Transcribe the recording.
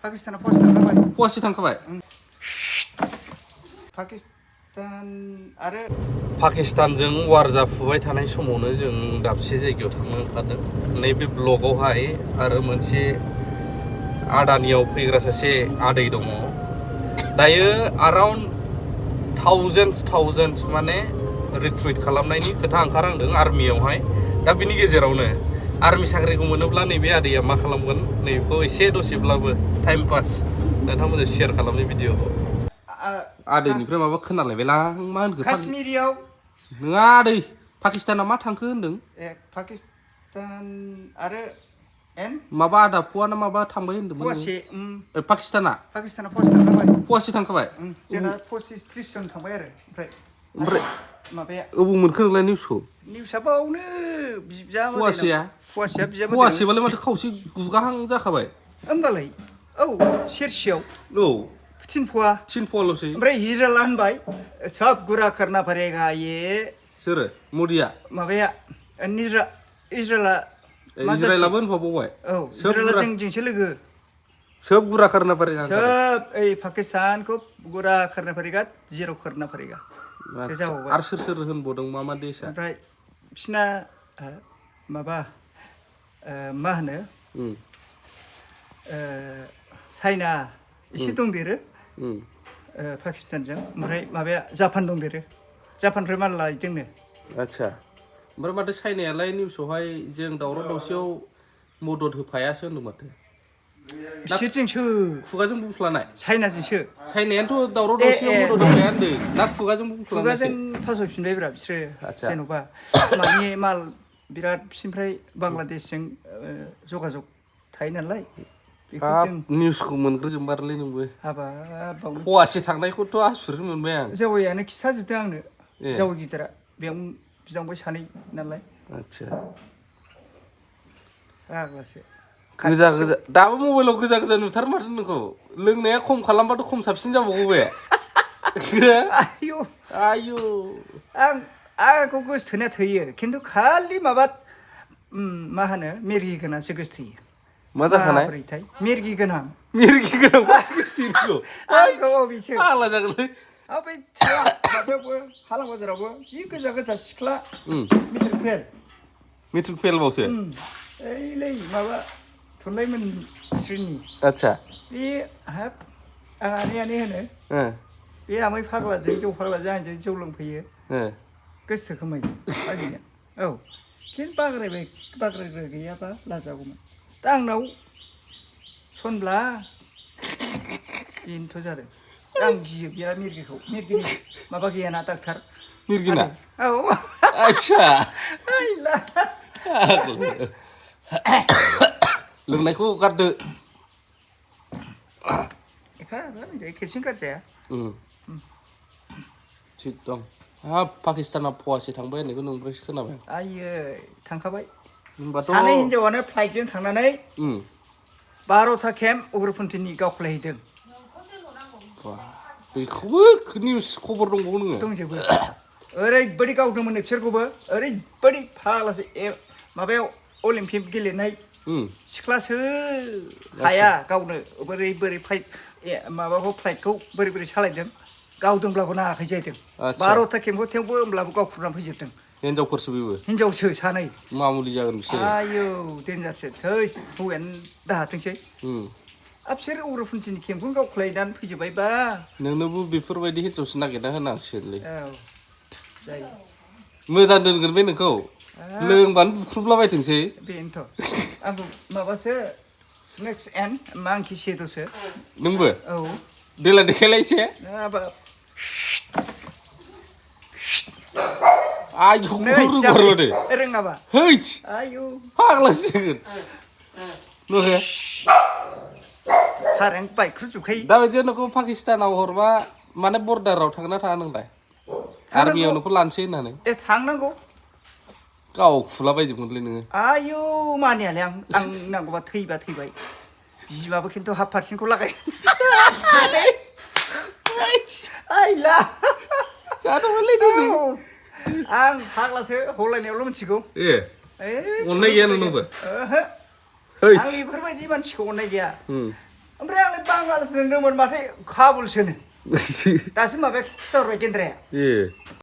파키스탄은 포스 थांखाबाय. 포스트 थांखाबाय. 파키스탄 आरो पाकिस्तानजों वार जाफुबाय थानाय समावनो जों दाबसे जायगायाव थांनो ओंखारदों. नैबे ब्लगावहाय आरो मोनसे आदानियाव फैग्रा सासे आदै दङ. दायो around thousands माने रिक्रुइट खालामनायनि खोथा ओंखारहांदों आर्मियावहाय. दा बिनि गेजेरावनो आर्मि साख्रिखौ मोनोब्ला नैबे आदैया मा खालामगोन नैबेखौ एसे दसेब्लाबो टाइम पास नोंथांमोनजों शेयार खालामनाय भिडिअखौ. आदैनिफ्राय माबा खोनालायबायलां मा होनखो काश्मीरियाव नङा आदै पाकिस्ताना मा थांखो होनदों पाकिस्तान आरो माबा आदा पुवा ना माबा थांबाय होनदोंमोन पाकिस्ताना पोस्ट थांखाबाय पस्टि थांखाबाय जोंना 25-30 जन थांबाय आरो ओमफ्राय माबाया अबाव मोनखो नोंलाय निउसआ बावनो बिजाब फवासेया बिजाब फवासेबालाय माथो खावसे गुगाहां जाखाबाय होमबालाय औ सेरसेयाव औ 3 फवाल'सै ओमफ्राय हिजराला होनबाय सब गुरा करना पड़ेगा ये सोरो मदिया माबाया इजराइलाबो होनफाबावबाय औ इजराइला जोंसो लोगो सब गुरा करना पड़ेगा सब पाकिस्तान को गुरा करना पड़ेगा जीरो करना पड़ेगा आरो सोर होनबावदों मा देशा ओमफ्राय बिसिना माबा मा होनो चाइना एसे दंदेरो पाकिस्तानजों ओमफ्राय माबाया जापान दंदेरो जापाननिफ्राय माल लायदोंनो आच्छा ओमफ्राय माथो चाइनायालाय निउसावहाय जों दावराव दावसियाव मदद होफायासो होनदों माथो बिसोरजोंसो खुगाजों बुंफ्लानाय चाइनाजोंसो चाइनायानोथ' दावराव दावसियाव मदद होफाया होनदों ना खुगाजों बुंफ्लानाय खुगाजों थास'फिनबायब्रा बिसोरो आच्छा जेन'बा मानि माल बिराद बिसिनिफ्राय बांलादेशजों जगाजग थायो नालाय बेखौ जों निउसखौ मोनग्रोजोबमारलै नोंबो हाबाब फवासे थांनायखौथ' आसुरित मोनबाय आं जावैयानो खिथाजोबदों आंनो जावै गिदिरा बेयाव बिदांबाय सानै नालाय आच्छा फाग्लासो गोजा दाबो मबाइलाव गोजा नुथार माथो नोंखौ लोंनाया खम खालामबाथ' खम साबसिन जाबावगौ बे आयु आंखौ गोसोथोनाया थोयो खिन्थु खालि माबा मा होनो मिरगि गोनांसो गोसोथोयो मा जाखानाय मिरगि गोनां गोसोथोयो बिसोर आला जागोनलै बै माबायावबो हालां बाजारावबो जि गोजा सिख्ला मेट्रिक फेलबावसो ओइलै माबा थुनलाइमोन श्रीनि आच्छा बे हाब आं आनै होनो बे आमाय फाग्लाजों जौ फाग्लाजों आंजों जौ लोंफैयो गोसो खोमायो आंनिया औ खिन्थु बाग्रायग्रा गैयाबा लाजागौमोन दा आंनाव सनब्ला बेनोथ' जादों आं गियो बिराद मिरगिनि माबा गैयाना डाक्टार मिरगिना औ आच्छा लोंनायखौ गारदो खेबसेनो गारजाया थिग दं हाब पाकिस्ताना फवासे थांबाय होननायखौ नोंनिफ्रायसो खोनाबाय आयै थांखाबाय होनबाथ' सानै हिनजावानो फ्लाइटजों थांनानै 12था केम्प उग्रपन्थीनि गावख्लायहैदों बेखौबो निउस खबर दंबावो नोङो दंजोबो ओरैबायदि गावदोंमोन बिसोरखौबो ओरैबायदि फाग्लासो माबायाव अलिम्पिक गेलेनाय सिख्लासो हाया गावनो बोरै फ्लाइट माबाखौ फ्लाइटखौ बोरै सालायदों गावदोंब्लाबो नाङाखै जाहैदों 12था केम्पखौ थेवबो होमब्लाबो गावख्रुबनानै फैजोबदों हिनजावफोरसो बेबो हिनजावसो सानै मामुलि जागोन बिसोर आयौ देन्जारसो थै हौवायानो दाहाथोंसै बिसोर उग्रपन्थीनि केम्पखौनो गावख्लायनानै फैजोब्बायबा नोंनोबो बेफोरबायदि हिनजावसो नागिरना होनांसिगोनलै औ जायो मोजां दोनगोन बे नोंखौ लोंबानो बुख्रुबलाबायथोंसै बेनोथ' आंबो माबासो स्नेक्स एन्ड मांकि शेड'सो नोंबो औ देला देखायलाय एसे आयु रुबारल'दे रोङाबा हैच आयु फाग्लासो जागोन नुहे हारें बायख्रुबजोबखायो दाबायदियाव नोंखौ पाकिस्तानाव हरबा माने बर्डाराव थांना थाङा नोंलाय आर्मियाव नोंखौ लानोसै होननानै थांनांगौ गाव खुलाबायजोबगोनलै नोङो आयु मानियालै आं नांगौबा थैबाय बिबाबो खिन्थु हाफ पार्सेन्टखौ लागाय आइला जादोंमोनलै दिनै आं फाग्लासो हलायनायावल' मिथिगौ अननाय गैया नोंनावबो आं बेफोरबायदि मानसिखौ अननाय गैया ओमफ्राय आंलाय बांगालसो नंदोंमोन माथो काबुलसोनो दासो माबाया खिथाहरबाय गेन्द्राया ए